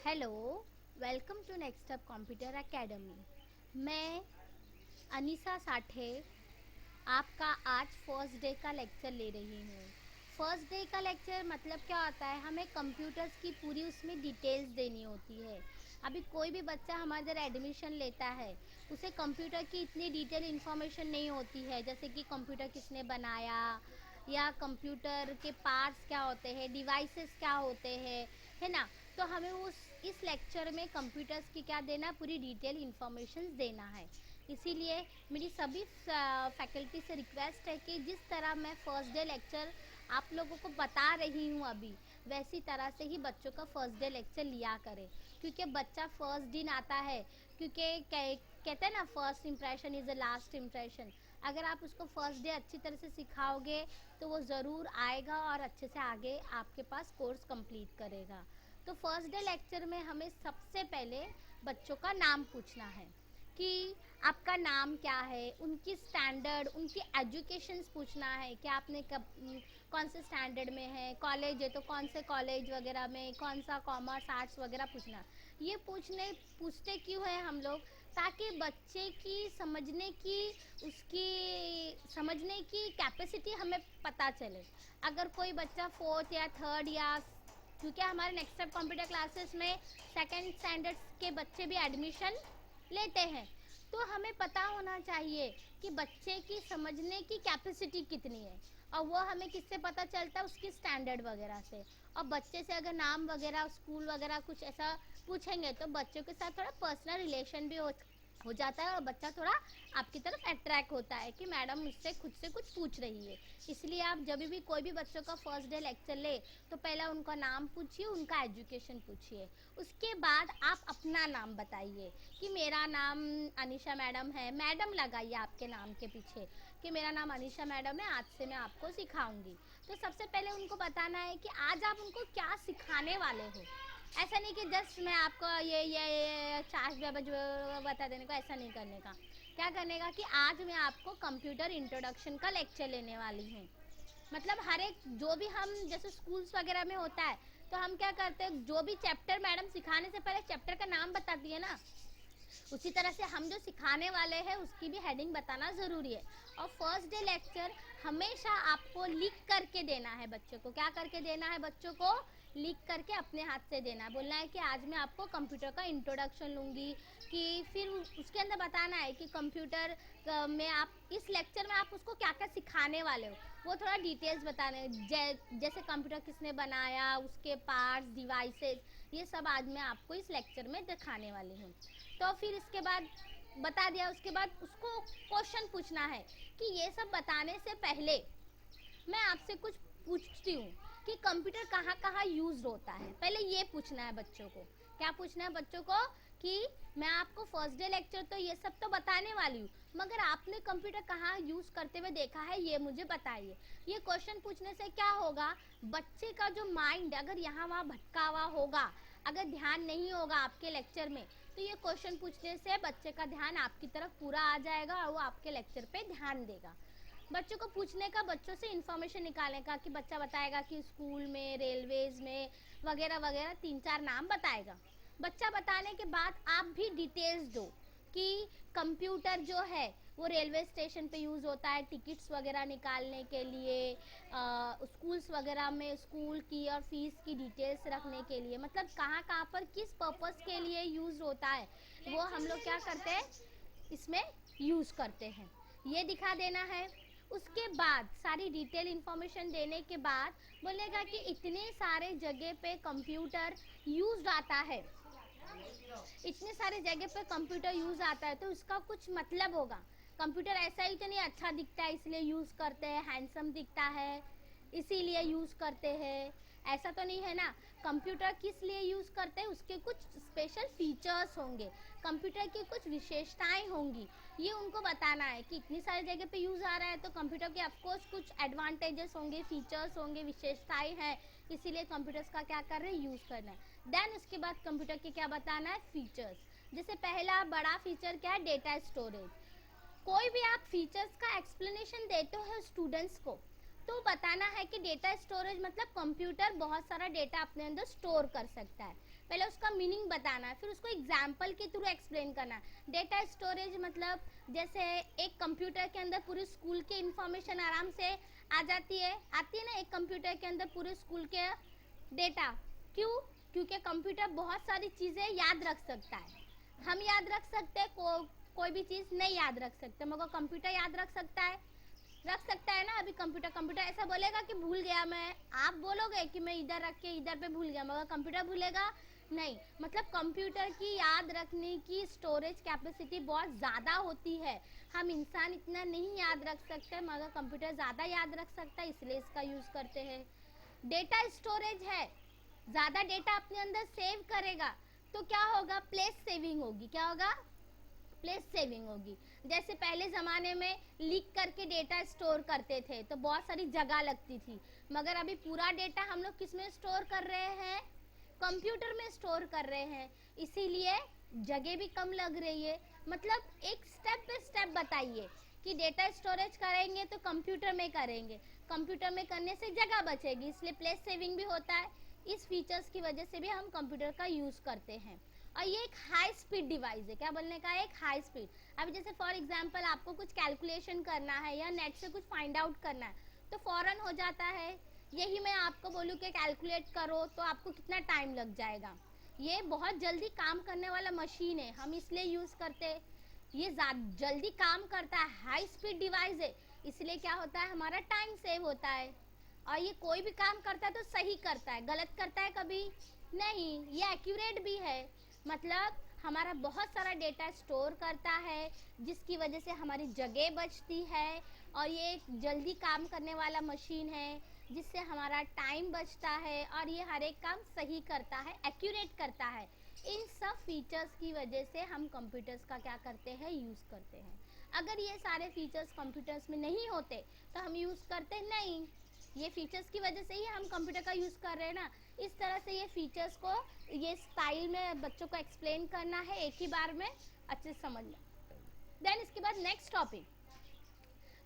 Hello, welcome to next up computer academy. मैं अनीसा साठे आपका आज फर्स्ट डे का लेक्चर ले रही हूँ। फर्स्ट डे का लेक्चर मतलब क्या होता है, हमें कंप्यूटर्स की पूरी उसमें डिटेल्स देनी होती है। अभी कोई भी बच्चा हमारे इधर एडमिशन लेता है, उसे कंप्यूटर की इतनी डिटेल इन्फॉर्मेशन नहीं होती है, जैसे कि कंप्यूटर किसने बनाया या कंप्यूटर के पार्ट्स क्या होते हैं, डिवाइसेस क्या होते हैं, है ना। तो हमें इस लेक्चर में कंप्यूटर्स की क्या देना, पूरी डिटेल इन्फॉर्मेशन देना है। इसीलिए मेरी सभी फैकल्टी से रिक्वेस्ट है कि जिस तरह मैं फर्स्ट डे लेक्चर आप लोगों को बता रही हूँ अभी, वैसी तरह से ही बच्चों का फर्स्ट डे लेक्चर लिया करें, क्योंकि बच्चा फर्स्ट दिन आता है। क्योंकि कहते हैं ना, first impression is the last impression. अगर आप उसको फर्स्ट डे अच्छी तरह से सिखाओगे तो वो ज़रूर आएगा और अच्छे से आगे आपके पास कोर्स कंप्लीट करेगा। तो फर्स्ट डे लेक्चर में हमें सबसे पहले बच्चों का नाम पूछना है कि आपका नाम क्या है, उनकी स्टैंडर्ड, उनकी एजुकेशंस पूछना है कि आपने कब कौन से स्टैंडर्ड में है, कॉलेज है तो कौन से कॉलेज वगैरह में, कौन सा कॉमर्स आर्ट्स वगैरह पूछना। ये पूछते क्यों है हम लोग, ताकि बच्चे की समझने की कैपेसिटी हमें पता चले। अगर कोई बच्चा फोर्थ या थर्ड या, क्योंकि हमारे नेक्स्ट स्टेप कंप्यूटर क्लासेस में सेकेंड स्टैंडर्ड के बच्चे भी एडमिशन लेते हैं, तो हमें पता होना चाहिए कि बच्चे की समझने की कैपेसिटी कितनी है। और वो हमें किससे पता चलता है, उसकी स्टैंडर्ड वगैरह से। और बच्चे से अगर नाम वगैरह, स्कूल वगैरह कुछ ऐसा पूछेंगे तो बच्चों के साथ थोड़ा पर्सनल रिलेशन भी हो जाता है और बच्चा थोड़ा आपकी तरफ अट्रैक्ट होता है कि मैडम मुझसे खुद से कुछ पूछ रही है। इसलिए आप जब भी कोई भी बच्चों का फर्स्ट डे लेक्चर ले तो पहले उनका नाम पूछिए, उनका एजुकेशन पूछिए। उसके बाद आप अपना नाम बताइए कि मेरा नाम अनीशा मैडम है। मैडम लगाइए आपके नाम के पीछे कि मेरा नाम अनीशा मैडम है, आज से मैं आपको सिखाऊंगी। तो सबसे पहले उनको बताना है कि आज आप उनको क्या सिखाने वाले हो। ऐसा नहीं कि जस्ट मैं आपको ये चार्ज बता देने का, ऐसा नहीं करने का। क्या करने का कि आज मैं आपको कंप्यूटर इंट्रोडक्शन का लेक्चर लेने वाली हूँ। मतलब हर एक जो भी हम जैसे स्कूल्स वगैरह में होता है, तो हम क्या करते हैं, जो भी चैप्टर मैडम सिखाने से पहले चैप्टर का नाम बताती है ना, उसी तरह से हम जो सिखाने वाले हैं उसकी भी हेडिंग बताना ज़रूरी है। और फर्स्ट डे लेक्चर हमेशा आपको लिख करके देना है बच्चों को। क्या करके देना है बच्चों को, लिख करके अपने हाथ से देना है। बोलना है कि आज मैं आपको कंप्यूटर का इंट्रोडक्शन लूँगी, कि फिर उसके अंदर बताना है कि कंप्यूटर में आप इस लेक्चर में आप उसको क्या क्या सिखाने वाले हो, वो थोड़ा डिटेल्स बताने। जैसे कंप्यूटर किसने बनाया, उसके पार्ट्स, डिवाइसेस, ये सब आज मैं आपको इस लेक्चर में दिखाने वाली हूँ। तो फिर इसके बाद बता दिया, उसके बाद उसको क्वेश्चन पूछना है कि ये सब बताने से पहले मैं आपसे कुछ पूछती हूँ कि कंप्यूटर कहाँ कहाँ यूज होता है। पहले ये पूछना है बच्चों को। क्या पूछना है बच्चों को कि मैं आपको फर्स्ट डे लेक्चर तो ये सब तो बताने वाली हूँ, मगर आपने कंप्यूटर कहाँ यूज करते हुए देखा है ये मुझे बताइए। ये क्वेश्चन पूछने से क्या होगा, बच्चे का जो माइंड अगर यहाँ वहाँ भटका हुआ होगा, अगर ध्यान नहीं होगा आपके लेक्चर में, तो ये क्वेश्चन पूछने से बच्चे का ध्यान आपकी तरफ पूरा आ जाएगा और वो आपके लेक्चर पे ध्यान देगा। बच्चों को पूछने का, बच्चों से इन्फॉर्मेशन निकालने का कि बच्चा बताएगा कि स्कूल में, रेलवेज में वगैरह वगैरह 3-4 नाम बताएगा। बच्चा बताने के बाद आप भी डिटेल्स दो कि कंप्यूटर जो है वो रेलवे स्टेशन पे यूज़ होता है टिकट्स वगैरह निकालने के लिए, स्कूल्स वगैरह में स्कूल की और फीस की डिटेल्स रखने के लिए, मतलब कहाँ कहाँ पर किस पर्पस के लिए यूज़ होता है, वो हम लोग क्या करते हैं इसमें यूज़ करते हैं, ये दिखा देना है। उसके बाद सारी डिटेल इन्फॉर्मेशन देने के बाद बोलेगा कि इतने सारे जगह पे कंप्यूटर यूज आता है, इतने सारे जगह पे कंप्यूटर यूज आता है तो उसका कुछ मतलब होगा। कंप्यूटर ऐसा ही तो नहीं अच्छा दिखता है इसलिए यूज करते हैं, हैंडसम दिखता है इसीलिए यूज करते हैं, ऐसा तो नहीं है ना। कंप्यूटर किस लिए यूज करते हैं, उसके कुछ स्पेशल फीचर्स होंगे, कंप्यूटर की कुछ विशेषताएं होंगी, ये उनको बताना है कि इतनी सारी जगह पे यूज आ रहा है तो कंप्यूटर के ऑफकोर्स कुछ एडवांटेजेस होंगे, फीचर्स होंगे, विशेषताएं हैं, इसीलिए कंप्यूटर्स का क्या कर रहे हैं, यूज करना है। देन उसके बाद कंप्यूटर के क्या बताना है, फीचर्स। जैसे पहला बड़ा फीचर क्या है, डेटा स्टोरेज। कोई भी आप फीचर्स का एक्सप्लेनेशन देते हो स्टूडेंट्स को तो बताना है कि डेटा स्टोरेज मतलब कंप्यूटर बहुत सारा डेटा अपने अंदर स्टोर कर सकता है। पहले उसका मीनिंग बताना है, फिर उसको एग्जाम्पल के थ्रू एक्सप्लेन करना है। डेटा स्टोरेज मतलब जैसे एक कंप्यूटर के अंदर पूरे स्कूल के इंफॉर्मेशन आराम से आ जाती है, आती है ना, एक कंप्यूटर के अंदर पूरे स्कूल के डेटा। क्यों? क्योंकि कंप्यूटर बहुत सारी चीज़ें याद रख सकता है। हम याद रख सकते हैं, कोई भी चीज़ नहीं याद रख सकते, मगर कंप्यूटर याद रख सकता है ना। अभी कंप्यूटर ऐसा बोलेगा कि भूल गया मैं, आप बोलोगे कि मैं इधर रख के इधर पे भूल गया, मगर कंप्यूटर भूलेगा नहीं। मतलब कंप्यूटर की याद रखने की स्टोरेज कैपेसिटी बहुत ज़्यादा होती है। हम इंसान इतना नहीं याद रख सकते, मगर कंप्यूटर ज़्यादा याद रख सकता है, इसलिए इसका यूज़ करते हैं। डेटा स्टोरेज है, ज़्यादा डेटा अपने अंदर सेव करेगा, तो क्या होगा? प्लेस सेविंग होगी। क्या होगा? प्लेस सेविंग होगी। जैसे पहले ज़माने में लिख करके डेटा स्टोर करते थे तो बहुत सारी जगह लगती थी, मगर अभी पूरा डेटा हम लोग किस में स्टोर कर रहे हैं? कंप्यूटर में स्टोर कर रहे हैं, इसीलिए जगह भी कम लग रही है। मतलब एक स्टेप बाय स्टेप बताइए कि डेटा स्टोरेज करेंगे तो कंप्यूटर में करेंगे, कंप्यूटर में करने से जगह बचेगी, इसलिए प्लेस सेविंग भी होता है। इस फीचर्स की वजह से भी हम कंप्यूटर का यूज़ करते हैं। और ये एक हाई स्पीड डिवाइस है। क्या बोलने का है? एक हाई स्पीड। अभी जैसे फॉर एग्जांपल आपको कुछ कैलकुलेशन करना है या नेट से कुछ फाइंड आउट करना है तो फौरन हो जाता है। यही मैं आपको बोलूँ कि कैलकुलेट करो तो आपको कितना टाइम लग जाएगा। ये बहुत जल्दी काम करने वाला मशीन है, हम इसलिए यूज़ करते हैं। ये जल्दी काम करता है, हाई स्पीड डिवाइस है, इसलिए क्या होता है? हमारा टाइम सेव होता है। और ये कोई भी काम करता है तो सही करता है, गलत करता है कभी नहीं। ये एक्यूरेट भी है, मतलब हमारा बहुत सारा डेटा स्टोर करता है, जिसकी वजह से हमारी जगह बचती है। और ये एक जल्दी काम करने वाला मशीन है, जिससे हमारा टाइम बचता है और ये हर एक काम सही करता है, एक्यूरेट करता है। इन सब फीचर्स की वजह से हम कंप्यूटर्स का क्या करते हैं? यूज़ करते हैं। अगर ये सारे फीचर्स कंप्यूटर्स में नहीं होते तो हम यूज़ करते नहीं। ये फीचर्स की वजह से ही हम कंप्यूटर का यूज़ कर रहे हैं ना। इस तरह से ये फीचर्स को ये स्टाइल में बच्चों को एक्सप्लेन करना है एक ही बार में, अच्छे से समझना। देन इसके बाद नेक्स्ट टॉपिक।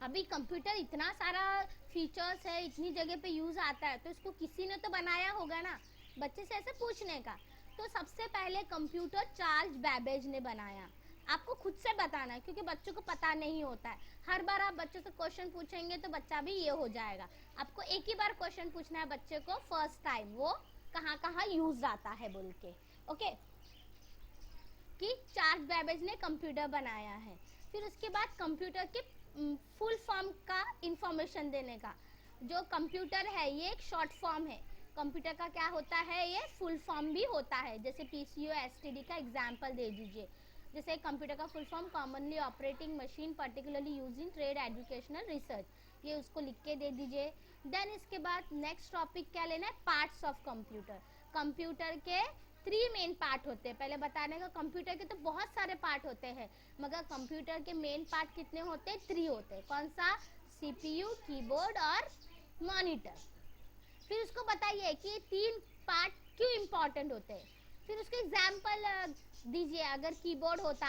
अभी कंप्यूटर इतना सारा फीचर्स है, इतनी जगह पे यूज़ आता है, तो इसको किसी ने तो बनाया होगा ना, बच्चे से ऐसे पूछने का। तो सबसे पहले कंप्यूटर चार्ल्स बैबेज ने बनाया। आपको खुद से बताना है क्योंकि बच्चों को पता नहीं होता है। हर बार आप बच्चों से क्वेश्चन पूछेंगे तो बच्चा भी ये हो जाएगा। आपको एक ही बार क्वेश्चन पूछना है बच्चे को फर्स्ट टाइम, वो कहाँ कहाँ यूज आता है बोल के। ओके, कि चार्ल्स बैबेज ने कंप्यूटर बनाया है। फिर उसके बाद कंप्यूटर के फुल फॉर्म का इंफॉर्मेशन देने का। जो कंप्यूटर है ये एक शॉर्ट फॉर्म है। कंप्यूटर का क्या होता है? ये फुल फॉर्म भी होता है। जैसे पीसीओ एसटीडी का एग्जांपल दे दीजिए। जैसे कंप्यूटर का full form commonly operating machine particularly use in trade educational research, ये उसको लिख के दे दीजिए। देन इसके बाद नेक्स्ट टॉपिक क्या लेना है? Parts of computer. कंप्यूटर के 3 मेन पार्ट होते हैं। पहले बताने का, कंप्यूटर के तो बहुत सारे पार्ट होते हैं, मगर कंप्यूटर के मेन पार्ट कितने होते हैं? 3 होते हैं। कौन सा? सीपीयू, कीबोर्ड और मॉनिटर। फिर उसको बताइए कि ये 3 पार्ट क्यों इम्पोर्टेंट होते हैं। फिर उसको एग्जाम्पल दीजिए। अगर कीबोर्ड होता,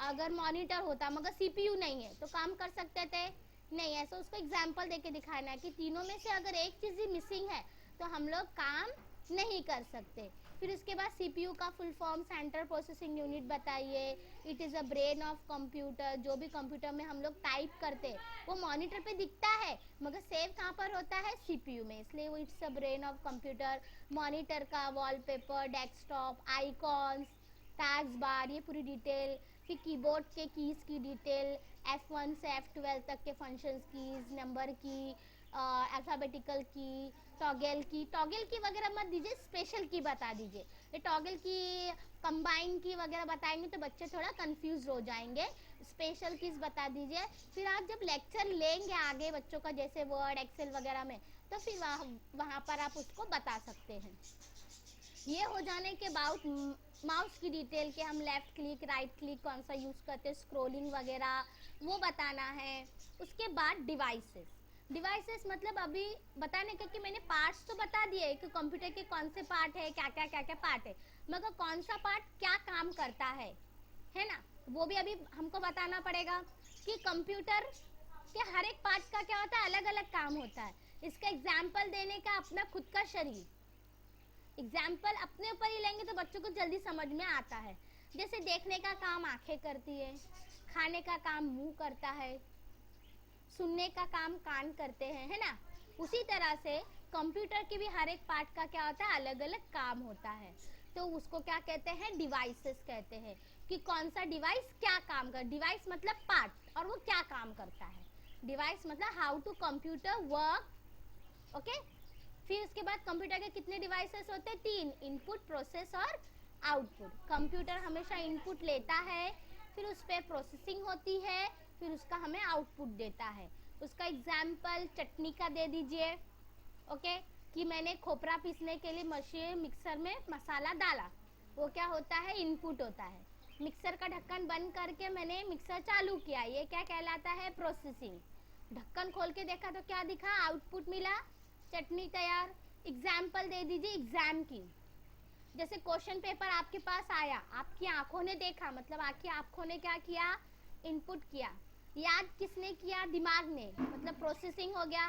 अगर मॉनिटर होता, मगर सीपीयू नहीं है तो काम कर सकते थे? नहीं। ऐसा उसको एग्जाम्पल देके दिखाना है कि तीनों में से अगर एक चीज़ ही मिसिंग है तो हम लोग काम नहीं कर सकते। फिर उसके बाद सीपीयू का full form central processing unit बताइए। It is a brain of computer. जो भी कंप्यूटर में हम लोग टाइप करते हैं वो मॉनिटर पे दिखता है, मगर सेव कहाँ पर होता है? सीपीयू में, इसलिए वो it's a brain of computer. Monitor का वॉलपेपर, डेस्कटॉप, आइकॉन्स, टैग्स बार, ये पूरी डिटेल। फिर कीबोर्ड के कीज़ की डिटेल, F1 से F12 तक के फंक्शंस कीज़, नंबर की, अल्फ़ाबेटिकल की, टॉगल की वगैरह मत दीजिए, स्पेशल की बता दीजिए। ये टॉगल की, कंबाइन की वगैरह बताएंगे तो बच्चे थोड़ा कंफ्यूज हो जाएंगे। स्पेशल कीज बता दीजिए। फिर आप जब लेक्चर लेंगे आगे बच्चों का, जैसे वर्ड एक्सेल वगैरह में, तो फिर वहाँ पर आप उसको बता सकते हैं। ये हो जाने के बाद माउस की डिटेल के हम लेफ्ट क्लिक, राइट क्लिक कौन सा यूज़ करते हैं, स्क्रॉलिंग वगैरह वो बताना है। उसके बाद डिवाइसेस मतलब अभी बताने का कि मैंने पार्ट्स तो बता दिए कि कंप्यूटर के कौन से पार्ट है, क्या क्या पार्ट है, मगर कौन सा पार्ट क्या काम करता है ना, वो भी अभी हमको बताना पड़ेगा। कि कंप्यूटर के हर एक पार्ट का क्या होता है? अलग अलग काम होता है। इसका एग्जाम्पल देने का अपना खुद का शरीर, एग्जाम्पल अपने ऊपर ही लेंगे तो बच्चों को जल्दी समझ में आता है। जैसे देखने का काम आंखें करती है, खाने का काम मुंह करता है, सुनने का काम कान करते हैं, है ना। उसी तरह से कंप्यूटर के भी हर एक पार्ट का क्या होता है, अलग अलग काम होता है। तो उसको क्या कहते हैं, डिवाइसेस कहते हैं, कि कौन सा डिवाइस क्या काम कर, डिवाइस मतलब पार्ट और वो क्या काम करता है। डिवाइस मतलब how to computer work, okay. फिर उसके बाद कंप्यूटर के कितने डिवाइसेस होते हैं, 3, इनपुट, प्रोसेस और आउटपुट। कंप्यूटर हमेशा इनपुट लेता है, फिर उस पर प्रोसेसिंग होती है, फिर उसका हमें आउटपुट देता है। उसका एग्जाम्पल चटनी का दे दीजिए, ओके, कि मैंने खोपरा पीसने के लिए मशीन मिक्सर में मसाला डाला, वो क्या होता है, इनपुट होता है। मिक्सर का ढक्कन बंद करके मैंने मिक्सर चालू किया, ये क्या कहलाता है, प्रोसेसिंग। ढक्कन खोल के देखा तो क्या दिखा, आउटपुट मिला, चटनी तैयार। एग्जाम्पल दे दीजिए एग्जाम की, जैसे क्वेश्चन पेपर आपके पास आया, आपकी आंखों ने देखा, मतलब आपकी आंखों ने क्या किया, इनपुट किया। याद किसने किया, दिमाग ने, मतलब प्रोसेसिंग हो गया।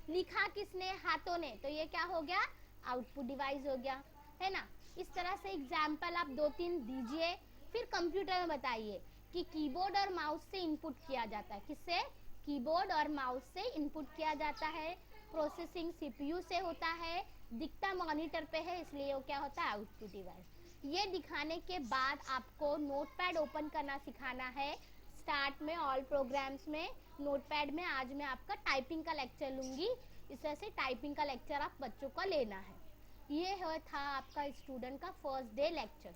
लिखा किसने, हाथों ने, तो ये क्या हो गया, आउटपुट डिवाइस हो गया, है ना। इस तरह से एग्जाम्पल आप 2-3 दीजिए। फिर कंप्यूटर में बताइए कि कीबोर्ड और माउस से इनपुट किया जाता है, किससे, कीबोर्ड और माउस से इनपुट किया जाता है। प्रोसेसिंग सीपीयू से होता है, दिखता मॉनिटर पे है, इसलिए वो क्या होता है, आउटपुट डिवाइस। ये दिखाने के बाद आपको नोटपैड ओपन करना सिखाना है। स्टार्ट में ऑल प्रोग्राम्स में नोटपैड में आज मैं आपका टाइपिंग का लेक्चर लूंगी, इस तरह से टाइपिंग का लेक्चर आप बच्चों को लेना है। ये था आपका स्टूडेंट का फर्स्ट डे लेक्चर।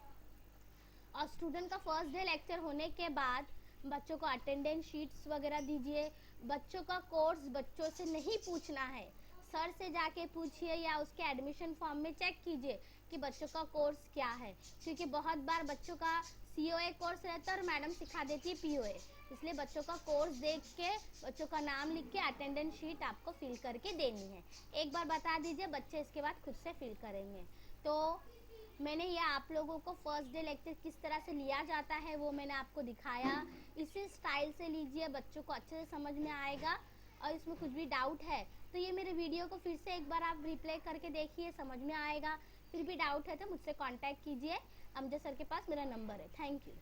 और स्टूडेंट का फर्स्ट डे लेक्चर होने के बाद बच्चों को अटेंडेंस शीट्स वगैरह दीजिए। बच्चों का कोर्स बच्चों से नहीं पूछना है, सर से जाके पूछिए या उसके एडमिशन फॉर्म में चेक कीजिए कि बच्चों का कोर्स क्या है, क्योंकि बहुत बार बच्चों का सीओए कोर्स रहता है और मैडम सिखा देती है पीओए, इसलिए बच्चों का कोर्स देख के बच्चों का नाम लिख के अटेंडेंस शीट आपको फिल करके देनी है। एक बार बता दीजिए, बच्चे इसके बाद खुद से फिल करेंगे। तो मैंने ये आप लोगों को फर्स्ट डे लेक्चर किस तरह से लिया जाता है वो मैंने आपको दिखाया। इसी स्टाइल से लीजिए, बच्चों को अच्छे से समझ में आएगा। और इसमें कुछ भी डाउट है तो ये मेरे वीडियो को फिर से एक बार आप रिप्ले करके देखिए, समझ में आएगा। फिर भी डाउट है तो मुझसे कांटेक्ट कीजिए, अमजद सर के पास मेरा नंबर है। Thank you.